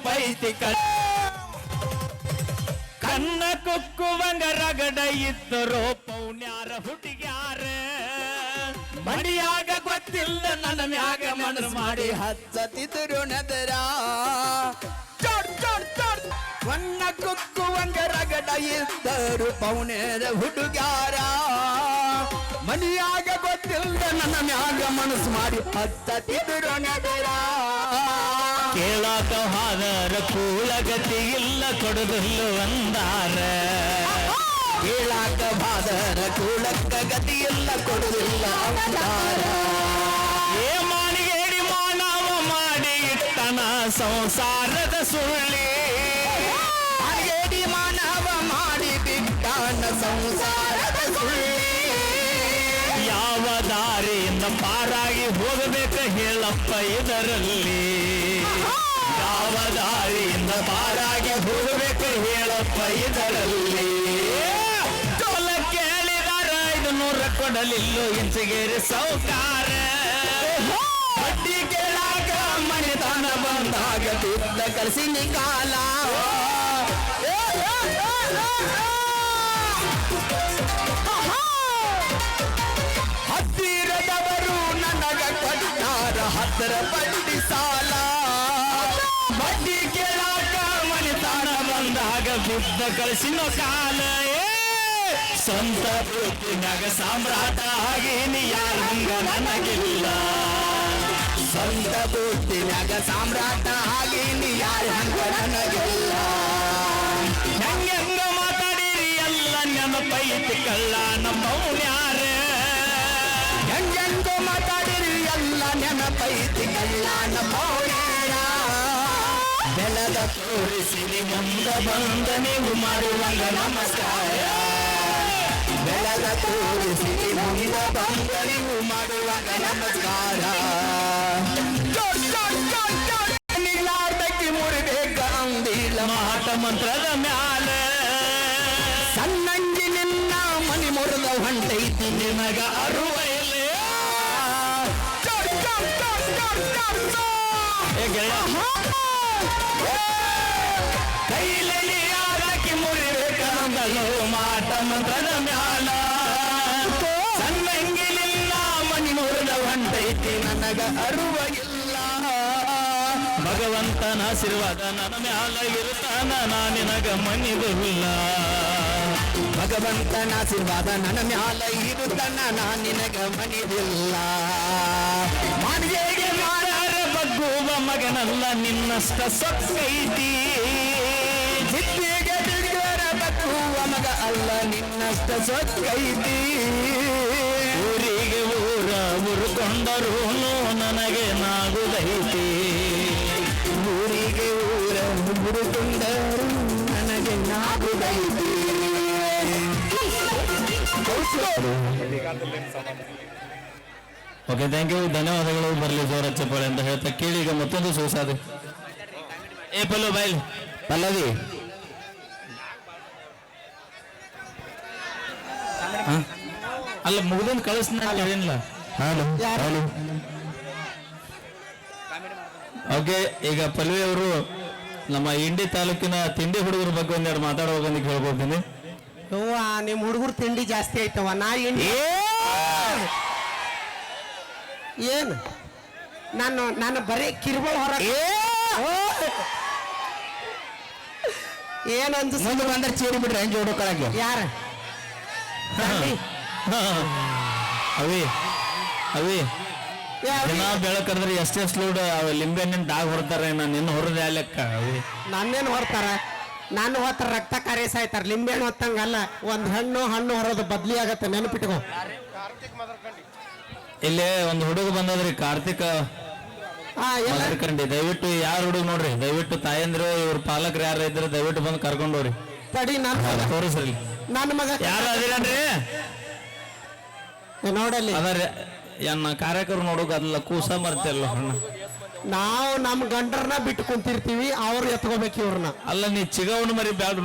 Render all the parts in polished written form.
ಪೈತಿ ಕನ್ನ ಕುಕ್ಕುವಂಗ ರಗಡ ಇದ್ದರು ಪೌಣ್ಯಾರ ಹುಡುಗ್ಯಾರ ಮಡಿಯಾಗ ಗೊತ್ತಿಲ್ಲ ನನ್ನ ಮ್ಯಾಗ ಮನಸ್ಸು ಮಾಡಿ ಹಚ್ಚತಿದ್ರು ನದರ ಕನ್ನ ಕುಕ್ಕುವಂಗ ರಗಡ ಇದ್ದರು ಪೌಣ್ಯರ ಹುಡುಗ್ಯಾರ ಮಡಿಯಾಗ ಗೊತ್ತಿಲ್ಲ ನನ್ನ ಮ್ಯಾಗ ಮನಸ್ಸು ಮಾಡಿ ಹಚ್ಚತಿದ್ರು ನದರ ಕೇಳಾಕ ಹಾದರ ಕೂಳಗತಿ ಇಲ್ಲ ಕೊಡುದಿಲ್ಲ ಅಂದಾರ ಕೇಳಾಕ ಬಾದರ ಕೂಳಕ್ಕ ಗತಿ ಎಲ್ಲ ಕೊಡುದಿಲ್ಲ ಅಂದಾರ ಏ ಮಾನಿಗೇಡಿ ಮಾನವ ಮಾಡಿ ಇಟ್ಟನ ಸಂಸಾರದ ಸುಳ್ಳಿ ಮಾನಿಗೇಡಿ ಮಾನವ ಮಾಡಿ ಬಿಟ್ಟಾನ ಸಂಸಾರದ ಸುಳ್ಳಿ ಯಾವ ದಾರಿಯಿಂದ ಪಾರಾಗಿ ಹೋಗಬೇಕ ಹೇಳಪ್ಪ ಇದರಲ್ಲಿ ಯಾವ ದಾರಿಯಿಂದ ಪಾರಾಗಿ ಹೋಗಬೇಕು ಹೇಳಪ್ಪ ಇದರಲ್ಲಿ ಟೋಲ ಕೇಳಿದಾರ 500 ಕೊಡಲಿಲ್ಲೋ ಇಂಚಗೇರಿ ಸೌಕಾರ ಬಡ್ಡಿ ಕೇಳಾಕ ಮನೆತನ ಬಂದಾಗ ಬಿದ್ದ ಕರ್ಸಿನಿ ಕಾಲ ಹತ್ತಿರದವರು ನನಗ ಕೊಟ್ಟಾರ 10 ಬಡ್ಡಿ ಸಾಲ ಬಡ್ಡಿ ಕೇಳಾಕ ಮನೆತನ ಬಂದಾಗ ಬಿದ್ದ ಕಳಿಸಿನ ಕಾಲ ಸ್ವಂತ ಬುದ್ಧಿನಾಗ ಸಾಮ್ರಾಟ ಆಗೇನಿ ಯಾರ ಹಂಗ ನನಗಿಲ್ಲ ಸ್ವಂತ ಬುದ್ಧಿನಾಗ ಸಾಮ್ರಾಟ ಆಗೇನಿ ಯಾರ ಹಂಗ ನನಗಿಲ್ಲ ಹೆಂಗ ಮಾತಾಡಿರಿ ಎಲ್ಲ ನೆನಪೈತಿ ಕಳ್ಳ ನಮ್ಮ ಮೌನ್ಯಾರ ಹೆಂಗೆಂದು ಮಾತಾಡಿರಿ ಎಲ್ಲ ನೆನಪೈತಿ ಕಲ್ಯಾಣ ಪೌಣ್ಯಾರ ಬೆಳೆದ ತೋರಿಸಿರಿ ಮುಂದ ಬಂದ ನೀವು ಮಾಡುವಂಗ ನಮಸ್ಕಾರ ಬೆಳೆದ ತೋರಿಸಿರಿ ಮುಂದ ಬಂದ ನೀವು ಮಾಡುವಾಗ ನಮಸ್ಕಾರ ನೀಲಾರ್ದಕ್ಕೆ ಮುರಿಬೇಕ ಅಂದಿಲ್ಲ ಮಾಟ ಮಂತ್ರದ ಮ್ಯಾಲ ಸಣ್ಣಂಗಿ ನಿನ್ನ ಮನಿ ಮುರಿದ ಹೊಂಟೈತಿ ನಿಮಗ ಅರುವ ಕೈಲಲ್ಲಿ ಯಾರಕ್ಕೆ ಮುರಿಬೇಕಂದಲು ಮಾಟ ಮಂತ್ರದ ಮ್ಯಾಲ ಸಣ್ಣಂಗಿಲಿಲ್ಲ ಮನಿ ಮುರಿದ ಹೊಂಟೈತಿ ನನಗ ಅರುವ ಇಲ್ಲ ಭಗವಂತನ ಆಶೀರ್ವಾದ ನನ್ನ ಮ್ಯಾಲ ಇರುತ್ತಾನ ನಾ ನಿನಗ ಮನಿದುಲ್ಲ ಭಗವಂತನ ಆಶೀರ್ವಾದ ನನ್ನ ಮ್ಯಾಲ ಇರುತ್ತಾನ ನಾ ನಿನಗ ಮನಿದಿಲ್ಲ ಮಾನಿಗೆಗೆ ಮಾರಾರ ಬಗ್ಗುವ ಮಗನಲ್ಲ ನಿನ್ನಷ್ಟ ಸೊಕ್ಕೈತಿ ಸಿದ್ಧಿಗೆ ಬಿಡುಗರ ಬಗ್ಗುವ ಮಗ ಅಲ್ಲ ನಿನ್ನಷ್ಟ ಸೊಕ್ಕೈತಿ ಊರಿಗೆ ಊರ ಉರುಕೊಂಡರೂ ನನಗೆ ನಾಗುದೈತಿ ಊರಿಗೆ ಊರ ಹುಡುಕೊಂಡರು ನನಗೆ ನಾಗುದೈತಿ ಓಕೆ ಥ್ಯಾಂಕ್ ಯು ಧನ್ಯವಾದಗಳು ಬರಲಿ ಜೋರ ಚಪ್ಪಾಳೆ ಅಂತ ಹೇಳ್ತಾ ಕೇಳಿ ಈಗ ಮತ್ತೊಂದು ಸೊಗಸಾದ ಏ ಪಲ್ಲು ಬೈಲ್ ಪಲ್ಲವಿ ಅಲ್ಲ ಮುಗ್ದೊಂದು ಕಳಿಸ್ನ ಏನಿಲ್ಲ ಓಕೆ ಈಗ ಪಲ್ವಿ ಅವರು ನಮ್ಮ ಇಂಡಿ ತಾಲೂಕಿನ ತಿಂಡಿ ಹುಡುಗರ ಬಗ್ಗೆ ಒಂದೆರಡು ಮಾತಾಡೋಕೆ ಕೇಳ್ಕೊತೀನಿ ನಿಮ್ ಹುಡುಗರು ತಿಂಡಿ ಜಾಸ್ತಿ ಆಯ್ತವ ನಾ ಏನು ನಾನು ಬರೀ ಕಿರುಬಳ ಹೊರ ಏನು ಅಂತ ಮುಂದೆ ಬಂದ್ರೆ ಚೇರಿ ಬಿಡ್ರಿ ಹೆಂಗೆ ಹುಡುಕಳಗೆ ಯಾರ ಅವಿ ಅವಿ ದಿನ ಬೆಳಕಂದ್ರೆ ಎಷ್ಟೆಷ್ಟು ಲೋಡ್ ಲಿಂಬೆಹಣ್ಣಿನ ಡಾಗ್ ಹೊಡ್ತಾರೆ ನಾನು ನಿನ್ನ ಹೊರದೆ ಲೆಕ್ಕ ಅವಿ ನನ್ನೇನು ಹೊರ್ತಾರ ನಾನು ಹೊತ್ತಾರ ರಕ್ತ ಕಾರ್ಯ ಸಾಯ್ತಾರ ಲಿಂಬೆಹಣ್ಣು ಹೊತ್ತಂಗಲ್ಲ ಒಂದ್ ಹಣ್ಣು ಹೊರೋದು ಬದ್ಲಿ ಆಗತ್ತೆ ನೆನಪಿಟ್ಕೋ ಇಲ್ಲೇ ಒಂದು ಹುಡುಗ ಬಂದದ್ರಿ ಕಾರ್ತಿಕ ಕಂಡಿ ದಯವಿಟ್ಟು ಯಾರು ಹುಡುಗ ನೋಡ್ರಿ ದಯವಿಟ್ಟು ತಾಯಂದ್ರು ಇವ್ರ ಪಾಲಕರು ಯಾರು ಇದ್ರೆ ದಯವಿಟ್ಟು ಬಂದು ಕರ್ಕೊಂಡವ್ರಿ ತಡಿ ತೋರಿಸ್ರಿ ನನ್ನ ಮಗ ಯಾರು ಅದಿರನ್ರಿ ನೋಡಲ್ಲಿ ಅದರಿ ಎನ್ನ ಕಾರ್ಯಕರು ನೋಡೋಕ ಅದಲ್ಲ ಕೂಸ ಮರ್ತಿಲ್ಲ ನಾವು ನಮ್ಮ ಗಂಡರನ್ನ ಬಿಟ್ಟು ಕುಂತಿರ್ತೀವಿ ಅವ್ರು ಎತ್ಕೋಬೇಕು ಇವ್ರನ್ನ ಅಲ್ಲ ನೀ ಚಿಗವನು ಮರಿ ಬ್ಯಾಡ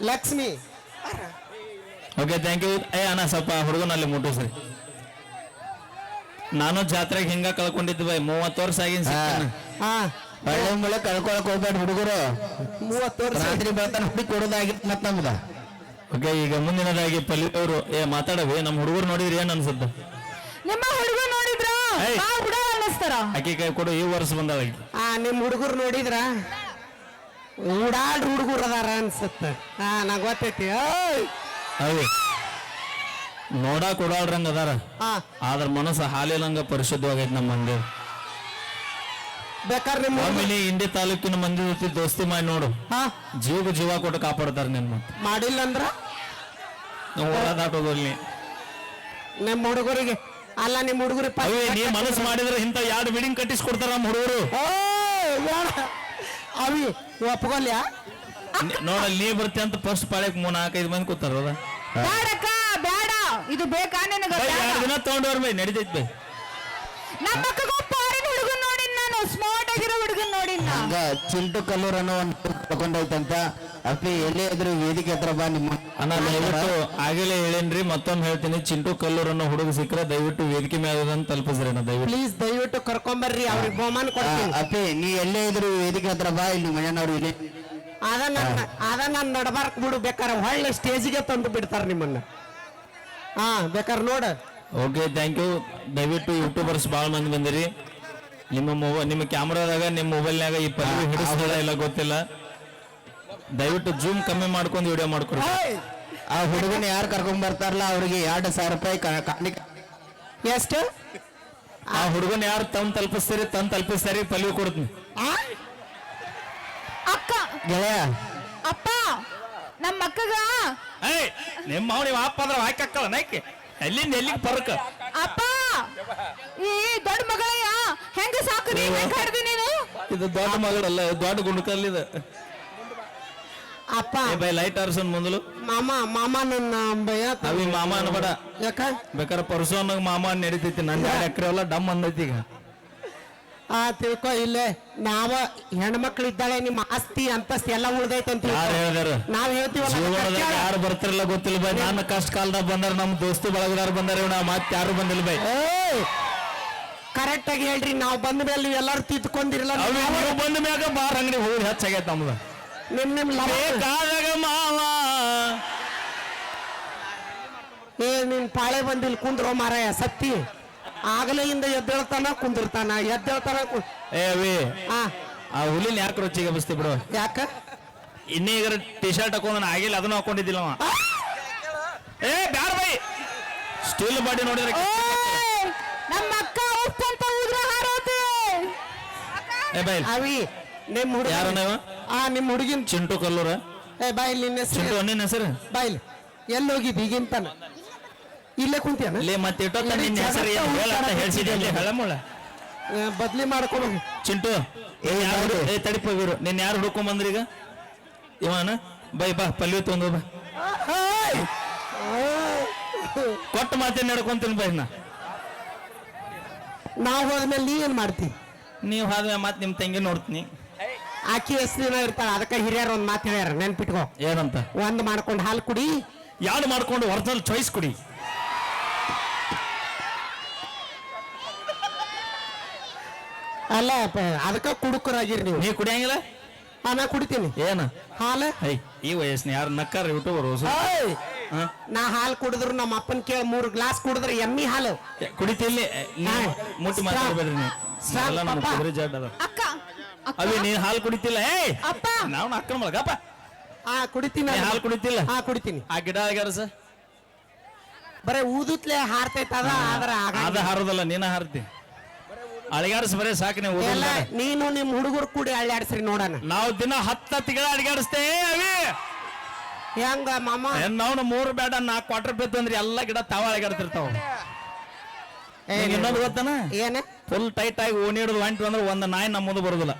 ಲಕ್ಷ್ಮಿ ಓಕೆ ಥ್ಯಾಂಕ್ ಯು ಅಣ್ಣ ಸ್ವಲ್ಪ ಹುಡುಗನಲ್ಲಿ ಮುಟ್ಟಿಸ್ರಿ ನಾನು ಜಾತ್ರೆಗೆ ಹಿಂಗ ಕಳ್ಕೊಂಡಿದ್ದೆ ಬೈ 30 ವರ್ಷ ಆಗಿನ ಒಳ್ಳೆ ಮೇಲೆ ಕಳ್ಕೊಳಕ್ ಹೋಗ್ಬೇಡ ಹುಡುಗರು. 30 ವರ್ಷ ರಾತ್ರಿ ಬೆಳತನ ಹುಡುಗಿ ಕೊಡೋದಾಗಿತ್ತು ಮತ್ ನಮ್ದ. ಓಕೆ, ಈಗ ಮುಂದಿನದಾಗಿ ಪಲ್ಲಿ ಅವರು ಮಾತಾಡವಿ. ನಮ್ಮ ಹುಡುಗರು ನೋಡಿದ್ರಿ ಏನ್ ಅನ್ಸುತ್ತೆ? ನಿಮ್ಮ ಹುಡುಗ ನೋಡಿದ್ರ ಏಯ್. ಹುಡುಗ ಅನ್ನಿಸ್ತಾರ. ಆಕಿ ಕೈ ಕೊಡು, ಈ ವರ್ಷ ಬಂದಾಳ ಆಕಿ. ನಿಮ್ ಹುಡುಗರು ನೋಡಿದ್ರ ಉಡಾಡ್ ಹುಡುಗರು ಅದಾರ ಅನ್ಸುತ್ತ. ನಂಗ್ ಗೊತ್ತೈತಿ. ಅವಿ ನೋಡಾಕ್ ಓಡಾಡ್ರಂಗ ಅದಾರ, ಆದ್ರ ಮನಸ್ಸು ಹಾಲಿಲಂಗ ಪರಿಶುದ್ಧವಾಗೈತಿ ನಮ್ಮ ಮಂದಿ. ಬೇಕಾದ್ರೆ ನಿಮ್ ಒಮ್ಮಿನಿ ಇಂಡಿ ತಾಲೂಕಿನ ಮಂದಿ ಜೊತೆ ದೋಸ್ತಿ ಮಾಡಿ ನೋಡು, ಜೀವಕ್ಕೆ ಜೀವ ಕೊಟ್ಟು ಕಾಪಾಡ್ತಾರ ನಿನ್ನ. ಮಾಡಿಲ್ಲ ಅಂದ್ರ ನಾವು ಹೊರ ದಾಟೋದಲ್ಲಿ ನಿಮ್ ಹುಡುಗರಿಗೆ ಅಲ್ಲ, ನಿಮ್ ಹುಡುಗರಿಗೆ ಅವಿ ನೀ ಮನಸ್ಸು ಮಾಡಿದ್ರೆ ಇಂಥ 2 ಬಿಲ್ಡಿಂಗ್ ಕಟ್ಟಿಸ್ಕೊಡ್ತಾರ ನಮ್ಮ ಹುಡುಗರು. ಅವಿ ಒಪ್ಕೊಲ್ಯಾ? ನೋಡಲ್ಲಿ ನೀ ಬರ್ತಿ ಅಂತ ಫಸ್ಟ್ ಪಾಳ್ಯಕ್ 3-4-5 ಮಂದಿ ಕೂತಾರ. ಬೇಡಕ್ಕ ಬೇಡ, ಇದು ಬೇಕಾ ನಿನಗ? 2 ದಿನ ತಗೊಂಡವ್ರ ಬೈ ನಡೀತೈತಿ ಬೈ. ನಮ್ಮ ಅಕ್ಕಗೂ ಫಾರಿನ್ ಹುಡುಗನ್ ನೋಡಿನ್ ನಾನು, ಸ್ಮಾರ್ಟ್ ಆಗಿರೋ ಹುಡುಗನ್ ನೋಡಿನ್ ನಾ. ಹಂಗ ಚಿಂಟು ಕಲ್ಲೂರ್ ಅನ್ನೋ ಒಂದು ತಗೊಂಡೈತಂತ. ಅಪ್ಪಿ ಎಲ್ಲೇ ಇದ್ರು ವೇದಿಕೆ ಹತ್ರ ಬಾ. ನಿಮ್ಮ ಅಣ್ಣ ದಯವಿಟ್ಟು ಆಗಲೇ ಹೇಳೇನ್ರಿ, ಮತ್ತೊಮ್ಮೆ ಹೇಳ್ತೀನಿ, ಚಿಂಟು ಕಲ್ಲೂರ್ ಅನ್ನೋ ಹುಡುಗ ಸಿಕ್ಕರೆ ದಯವಿಟ್ಟು ವೇದಿಕೆ ಮೇಲೆ ತಲುಪಿಸ್ರಿ ಅಣ್ಣ ದಯವಿಟ್ಟು. ಪ್ಲೀಸ್ ದಯವಿಟ್ಟು ಕರ್ಕೊಂಬರ್ರಿ, ಅವ್ರಿಗೆ ಬಹುಮಾನ ಕೊಡ್ತೀನಿ. ಅಪ್ಪಿ ನೀ ಎಲ್ಲೇ ಇದ್ರು ವೇದಿಕೆ ಹತ್ರ ಬಾ. ಇಲ್ಲಿ ಮನೆಯವ್ರು ಇಲ್ಲಿ ಅದ ನಾನು ನಡಬಾರ್ಕ್ ಬಿಡು, ಬೇಕಾರೆ ಒಳ್ಳೆ ಸ್ಟೇಜಿಗೆ ತಂದು ಬಿಡ್ತಾರ ನಿಮ್ಮನ್ನ. ಬೇಕಾರೆ ನೋಡ. Okay, thank you. ದಯವಿಟ್ಟು ಯೂಟ್ಯೂಬರ್ಸ್ ಭಾಳ ಮಂದಿ ಬಂದಿರಿ. ನಿಮ್ಮ ಕ್ಯಾಮ್ರಾದಾಗ ನಿಮ್ಮ ಮೊಬೈಲ್ನಾಗ ಈ ಪಲ್ವಿ ಹಿಡಿಸ್ತಾರ ಇಲ್ಲ ಗೊತ್ತಿಲ್ಲ, ದಯವಿಟ್ಟು ಜೂಮ್ ಕಮ್ಮಿ ಮಾಡ್ಕೊಂಡು ವಿಡಿಯೋ ಮಾಡ್ಕೊಡಿ. ಆ ಹುಡುಗನ ಯಾರು ಕರ್ಕೊಂಡ್ ಬರ್ತಾರಲ್ಲ ಅವ್ರಿಗೆ 2,000 ರೂಪಾಯಿ ಎಷ್ಟು? ಆ ಹುಡುಗನ ಯಾರು ತಲುಪಿಸ್ತಾರಿ ಪಲ್ವಿ ಕೊಡ್ತೀನಿ. ಅಕ್ಕ ಗೆಳೆಯ ಅಪ್ಪ ನಮ್ಮ ಅಕ್ಕಗ ಏಯ್ ನಿಮ್ಮ ನೀವು ಅಪ್ಪ ಅಂದ್ರೆ ಹಾಕಕ್ಕಲ್ಲ ನೈಕೆ ಎಲ್ಲಿಂದ ಎಲ್ಲಿಗೆ ಪರಕ. ಅಪ್ಪ ಈ ದೊಡ್ಡ ಮಗಳಯ್ಯ ಹೆಂಗ ಸಾಕ್ರಿ, ಹೆಂಗ ಹಿಡ್ದಿ ನೀನು? ಇದು ದೊಡ್ಡ ಮಗಳಲ್ಲ, ದೊಡ್ಡ ಗುಂಡಕಲ್ಲಿದೆ. ಅಪ್ಪ ಬೈ ಲೈಟ್ ಆರ್ಸನ್ ಮೊದಲು ಮಾಮ ನನ್ನ ಅವಿ ಮಾಮ ಅನ್ಬೇಡ, ಯಾಕ ಬೇಕಾರೆ ಪರ್ಸೋನಾಗ ಮಾಮ ನಡೀತೈತಿ. ನನ್ನ 2 ಎಕರೆ ಎಲ್ಲ ಡಮ್ ಅಂದೈತಿ ಈಗ. ತಿಳ್ಕೊ, ಇಲ್ಲೇ ನಾವ ಹೆಣ್ಮಕ್ಳು ಇದ್ದಾಳೆ, ನಿಮ್ಮ ಆಸ್ತಿ ಅಂತಸ್ತಿ ಎಲ್ಲ ಉಳ್ದೈತೆ ಅಂತ ಯಾರು ಹೇಳಿದಾರ? ನಾವ್ ಜೀವನದಾಗ ಹೇಳ್ತೀವಲ್ಲ. ಯಾರು ಬರ್ತಿರಲ್ಲ ಗೊತ್ತಿಲ್ಲ ಬೈ. ನಾನು ಕಷ್ಟ ಕಾಲದಾಗ ಬಂದಾರ, ನಮ್ಮ ದೋಸ್ತು ಬಳಗದಾರ ಬಂದಾರ, ನಾ ಮತ್ತೆ ಯಾರು ಬಂದಿಲ್ಲ ಬೈ. ಕರೆಕ್ಟ್ ಆಗಿ ಹೇಳ್ರಿ, ನಾವ್ ಬಂದ ಮೇಲೆ ನೀವು ಎಲ್ಲಾರು ತಿದ್ಕೊಂಡಿರಲ್ಲ. ಅವಿ ನೀವು ಬಂದ ಮ್ಯಾಗ ಬಾರ್ ಅಂಗಡಿ ಹೋಗಿ ಹೆಚ್ಚಾಗೈತೆ ನಮ್ದು. ನಿಮ್ ಬೇಕಾದಾಗ ಮಾವ ನಿನ್ ಪಾಳೆ ಬಂದಿಲ್ ಕುಂದ್ರೋ ಮಾರಾಯ ಸತ್ತಿ. ಆಗಲೆಯಿಂದ ಎದ್ದೇಳ್ತಾನ ಕುಂದಿರ್ತಾನ, ಎದ್ದೇಳ್ತಾನ ಏ ಅವಿ ಆ ಆ ಹುಲಿನ ಯಾಕೆ ರುಚಿಗೆ ಬಸ್ತಿ ಬಿಡು. ಯಾಕ ಇನ್ನೀಗ ಟಿ ಶರ್ಟ್ ಹಾಕೊಂಡ್ ಆಗಿಲ್ಲ, ಅದನ್ನು ಹಾಕೊಂಡಿದ್ದಿಲ್ಲ ಅವ. ಏ ಬ್ಯಾಡ ಬೈ, ಸ್ಟೀಲ್ ಬಾಡಿ ನೋಡಿದ್ರೆ ಓಯ್, ನಮ್ಮ ಅಕ್ಕ ಉಪ್ಪಂತ ಉದ್ರ ಹಾರೋತಿ. ಏ ಬೈ ಅವಿ ನಿಮ್ ಹುಡುಗ ಯಾರ ನೀವು? ನಿಮ್ ಹುಡುಗಿನ ಚಿಂಟು ಕಲ್ಲೂರ. ಬಾಯಿಲ್ ನಿನ್ನ ಚಿಂಟು ಹೆಸರು ನಿನ್ನ ಹೆಸರು ಬಾಯಿಲ್ ಎಲ್ಲಿ ಹೋಗಿದ್ದು ಈಗಿಂತಾನ? ಇಲ್ಲೇ ಕುಂತಿಯನ? ಲೇ ಮತ್ತೆ ಇಟ್ಟೊತ್ತ ನಿನ್ನ ಹೆಸರು ಏನು ಹೇಳಂತ ಹೇಳ್ಸಿದ್ದೆ ಹೇಳಮುಳ. ಬದ್ಲಿ ಮಾಡ್ಕೊಂಡು ಹೋಗಿ. ಚಿಂಟು ಏ ತಡಿಪ ವೀರು, ನಿನ್ನ ಯಾರು ಹುಡ್ಕೊಂಡ್ ಬಂದ್ರಿ ಈಗ? ಇವನ ಬೈ ಬಾ ಪಲ್ವಿ ತೊಂದು ಬಾ. ಕೊಟ್ಟು ಮಾತೇನ್ ನಡ್ಕೊಂತೀನಿ ಬೈ. ನಾವ್ ಹೋದ್ಮೇಲೆ ನೀ ಏನ್ ಮಾಡ್ತಿ? ನೀವು ಹಾದ್ಮೇಲೆ ಮತ್ತೆ ನಿಮ್ಮ ತಂಗಿ ನೋಡ್ತೀನಿ. ಆಕಿ ಹೆಸರಿನ ಇರ್ತಾಳ, ಅದಕ್ಕೆ ಹಿರಿಯರ್ ಒಂದ್ ಮಾತು ಹೇಳ್ಯಾರ, ನೆನ್ಪಿಟ್ಕೋ. ಏನಂತ? ಒಂದ್ ಮಾಡ್ಕೊಂಡು ಹಾಲು ಕುಡಿ, ಯಾರು ಮಾಡ್ಕೊಂಡು ಒರಿಜಿನಲ್ ಚಾಯ್ಸ್ ಕುಡಿ. ಅಲ್ಲ ಅದಕ್ಕ ಕುಡುಕರಾಗಿರಿ ನೀವು. ನೀ ಕುಡಿಯಂಗಿಲ್ಲ? ನಾ ಕುಡಿತೀನಿ. ಏನ ಹಾಲು ಐ ಈ ವಯಸ್ಸಿನ ಯಾರು ನಕ್ಕಾರ ಯೂಟ್ಯೂಬರ್ ನಾ ಹಾಲು ಕುಡಿದ್ರು ನಮ್ಮ ಅಪ್ಪನ್ ಕೇಳಿ 3 ಗ್ಲಾಸ್ ಕುಡಿದ್ರೆ ಎಮ್ಮಿ ಹಾಲು ಕುಡಿತಿಲ್ಲಿ ಮುಟ್ಟಿ ಮಾತಾಡ್ಬೇಡ್ರಿ ನೀವು. ಎಲ್ಲ ನಮ್ಮ ಕುದುರೆ ಜಾಡ್ ಅದ. ಅಕ್ಕ ಅಕ್ಕ ಅವಿ ನೀನ್ ಹಾಲು ಕುಡಿತಿಲ್ಲ? ಏಯ್ ಅಪ್ಪ ನಾವು ಅಕ್ಕನ ಮಲಗಪ್ಪ. ಕುಡಿತೀನಿ. ನೀ ಹಾಲು ಕುಡಿತಿಲ್ಲ? ಕುಡಿತೀನಿ. ಆ ಗಿಡ ಆಗ್ಯಾರಸ ಬರೇ ಊದುತ್ಲೆ ಹಾರ್ತೈತ ಅದ, ಆದ್ರ ಅದ ಹಾರೋದಲ್ಲ, ನೀನ ಹಾರ್ತಿ. ಅಳಿಗಾಡ್ಸ್ ಬರೇ ಸಾಕು ನೀವು. ಎಲ್ಲ ನೀನು ನಿಮ್ ಹುಡುಗರು ಕೂಡಿ ಅಳ್ಳಾಡ್ಸ್ರಿ ನೋಡಣ. ನಾವು ದಿನ 10 ಗಿಡ ಅಡಿಗಾಡಿಸ್ತೇ ಅವಿ. ಹೆಂಗ ಮಾಮ? ನಾವು 3 ಬೇಡ 4 ಕ್ವಾರ್ಟರ್ ಬೇಕು ಅಂದ್ರೆ ಎಲ್ಲ ಗಿಡ ತಾವ ಅಳಿಗಾಡ್ತಿರ್ತಾವ. ಇನ್ನೊಂದು ಗೊತ್ತಾನ? ಏನ ಫುಲ್ ಟೈಟ್ ಆಗಿ ಓಣಿ ಹಿಡಿದು ಹೊಂಟು ಅಂದ್ರೆ ಒಂದು ನಾಯಿ ನಮ್ಮ ಮುಂದೆ ಬರುದಿಲ್ಲ.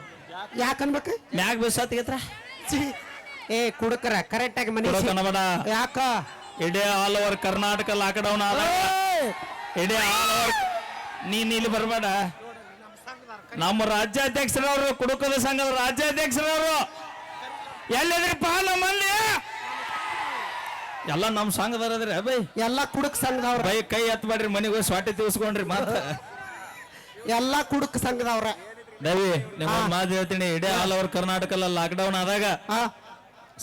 ಯಾಕನ್ಬೇಕ? ಮ್ಯಾಗ ಬೇಸತ್ತಿಗೆತ್ರ ಕುಡುಕರ ಕರೆಕ್ಟ್ ಆಗಿ ಮನೆ ಕನ್ನಡ. ಯಾಕ ಇಡೀ ಆಲ್ ಓವರ್ ಕರ್ನಾಟಕ ಲಾಕ್ಡೌನ್ ಆದ. ಇಡೀ ಆಲ್ ಓವರ್ ನೀನ್ ಇಲ್ಲಿ ಬರಬೇಡ. ನಮ್ಮ ರಾಜ್ಯಾಧ್ಯಕ್ಷರವರು, ಕುಡುಕದ ಸಂಘದ ರಾಜ್ಯಾಧ್ಯಕ್ಷರವರು ಎಲ್ಲಿದ್ರಿಪ್ಪ ನಮ್ಮ ಮಂದಿ? ಎಲ್ಲ ನಮ್ಮ ಸಂಘದವ್ರದ್ರಿ ಬೈ. ಎಲ್ಲಾ ಕುಡುಕ್ ಸಂಘದವ್ರ. ಬೈ ಕೈ ಎತ್ತಬೇಡ್ರಿ, ಮನೆಗೆ ಸ್ವಾಟಿ ತಿಳ್ಸ್ಕೊಂಡ್ರಿ ಮಾತ್ರ. ಎಲ್ಲಾ ಕುಡುಕ್ ಸಂಘದವ್ರ. ರವಿ ನಿಮ್ಮ ಮಾತು ಹೇಳ್ತೀನಿ ಇಡೀ ಆಲ್ ಓವರ್ ಕರ್ನಾಟಕ ಲಾಕ್ಡೌನ್ ಆದಾಗ ಹಾ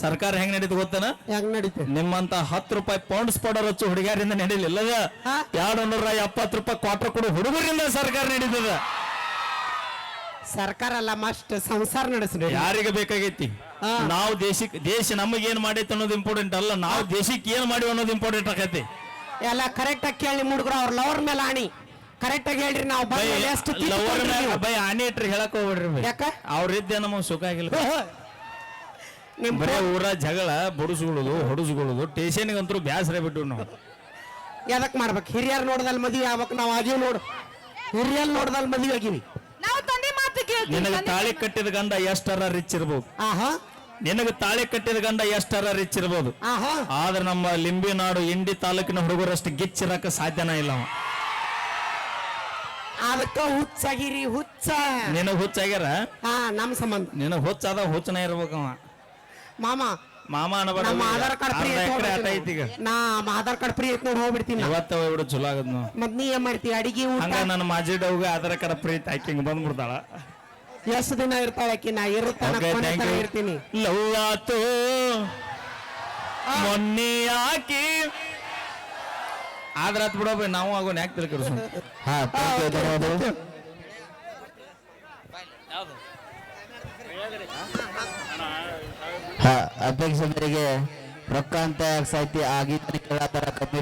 ಸರ್ಕಾರ ಹೆಂಗ್ ನಡೀತು ಗೊತ್ತನ ಹೆಂಗ್ ನಡೀತೆ ನಿಮ್ಮಂತ 10 ರೂಪಾಯಿ ಪೌಂಡ್ಸ್ ಪೌಡರ್ ಹಚ್ಚು ಹುಡುಗಿಯರಿಂದ ನಡೀಲಿಲ್ಲ ಹಾ? 270 ರೂಪಾಯಿ ಕ್ವಾರ್ಟರ್ ಕೊಡು ಹುಡುಗರಿಂದ ಸರ್ಕಾರ ನಡೀತದ ಸರ್ಕಾರ ಅಲ್ಲ ಮಸ್ಟ್ ಸಂಸಾರ ನಡೆಸ್ರಿ ಯಾರಿಗೆ ಬೇಕಾಗೈತಿ ಹಾ. ನಾವು ದೇಶ ನಮಗೆ ಏನ್ ಮಾಡೈತೆ ಅನ್ನೋದು ಇಂಪಾರ್ಟೆಂಟ್ ಅಲ್ಲ ನಾವು ದೇಶಕ್ಕೆ ಏನ್ ಮಾಡಿವಿ ಅನ್ನೋದು ಇಂಪಾರ್ಟೆಂಟ್ ಆಗೈತಿ ಎಲ್ಲ ಕರೆಕ್ಟ್ ಆಗಿ ಕೇಳಿ ಹುಡುಗರು ಅವ್ರ ಲವರ್ ಮೇಲೆ ಆಣಿ ಕರೆಕ್ಟ್ ಆಗಿ ಹೇಳ್ರಿ ನಾವು ಬಂದ್ಮೇಲೆ ಎಷ್ಟು ಕಿತ್ತು ಲವರ್ ಕೊಡ್ರಿ ನೀವು. ಬೈ ಆನೆ ಇಟ್ರಿ ಹೇಳಕ್ ಹೋಗ್ಬಿಡ್ರಿ ಬೈ. ಯಾಕ? ಅವ್ರಿದ್ದೆ ನಮಗ್ ಸುಖ ಆಗಿಲ್ಲ ನಿಮ್ ಬರೇ ಊರ ಜಗಳ ಬುಡಿಸ್ಕೊಳ್ಳೋದು ಹೊಡಿಸ್ಕೊಳ್ಳೋದು ಟೇಷನ್ಗಂತೂ ಬ್ಯಾಸರ ಬಿಟ್ಟು ನಾವು ಎದಕ್ ಮಾಡ್ಬೇಕು ಹಿರಿಯರ್ ನೋಡ್ದಲ್ ಮದ್ವಿ ಆಗ್ಬೇಕು ನಾವು ಆಗಿವ್ ನೋಡು ಹಿರಿಯರ್ ನೋಡ್ದಲ್ ಮದ್ವಿ ಆಗಿವಿ ನಾವು ತಂದೆ ಮಾತು ಕೇಳ್ತೀವಿ ನಿನಗ ತಂದೆ ತಾಳಿ ಕಟ್ಟಿದ ಗಂಡ ಎಷ್ಟರ ರಿಚ್ ಇರ್ಬೋದು ಆಹಾ ನಿನಗ ತಾಳಿ ಕಟ್ಟಿದ ಗಂಡ ಎಷ್ಟರ ರಿಚ್ ಇರ್ಬೋದು ಆಹಾ ಆದ್ರೆ ನಮ್ಮ ಲಿಂಬಿನಾಡು ಇಂಡಿ ತಾಲೂಕಿನ ಹುಡುಗರಷ್ಟು ಗಿಚ್ಚಿರಕ ಸಾಧ್ಯನ ಇಲ್ಲ ಅವ. ಅದಕ್ಕ ಹುಚ್ಚಾಗಿರಿ ಹುಚ್ಚ ನಿನಗ್ ಹುಚ್ಚಾಗ್ಯಾರ ಹಾ ನಮ್ ಸಂಬಂಧ ನಿನಗ್ ಹುಚ್ಚಾದ ಹುಚ್ಚನ ಇರ್ಬೇಕವ ಮಾಮ ಮಾಮ ಅನ್ಬೇಡ ನಮ್ಮ ಆಧಾರ್ ಕಾರ್ಡ್ ಫ್ರೀ ಅರ್ಧ ಎಕರೆ ಆಟ ಐತಿ ಈಗ ನಾ ಆಧಾರ್ ಕಾರ್ಡ್ ಫ್ರೀ ಐತ್ ನೋಡಿ ಹೋಗ್ಬಿಡ್ತೀನಿ ನಾ. ಇವತ್ತ ಹೋಗ್ಬಿಡು ಚಲೋ ಆಗದ್ ನಾವು ಮತ್ ನೀ ಏನ್ ಮಾಡ್ತಿ ಅಡಿಗೆ ಊಟ ಹಂಗ ನನ್ನ ಮಾಜಿ ಡೌಗೆ ಆಧಾರ ಕಾರ್ಡ್ ಪ್ರೀತಿ ಆಕಿ ಹಿಂಗ್ ಬಂದ್ಬಿಡ್ತಾಳ ಎಷ್ಟು ದಿನ ಇರ್ತಾಳ ಆಕಿ ನಾ ಇರುತ್ತಾನ Okay, ಕೊನೆ thank ತನಕ you. ಇರ್ತೀನಿ ಲವ್ ಆತು ಮೊನ್ನೆ ಹಾಕಿ ಆದ್ರ ಹತ್ ಬಿಡೋ ನಾವು ಆಗೋನ್ ಯಾಕೆ ತಿಳ್ಕೊಡ್ಸು ಹಾ thank you, ಧನ್ಯವಾದಗಳು. ಹಾ ಅಪೇಕ್ಷೆ ಮೇರೆಗೆ ರೊಕ್ಕ ಅಂತ ಸಾಹಿತ್ಯ ಆಗಿದ್ದನ್ನು ಕೇಳತ್ತಾರ ಕಮಿಟಿ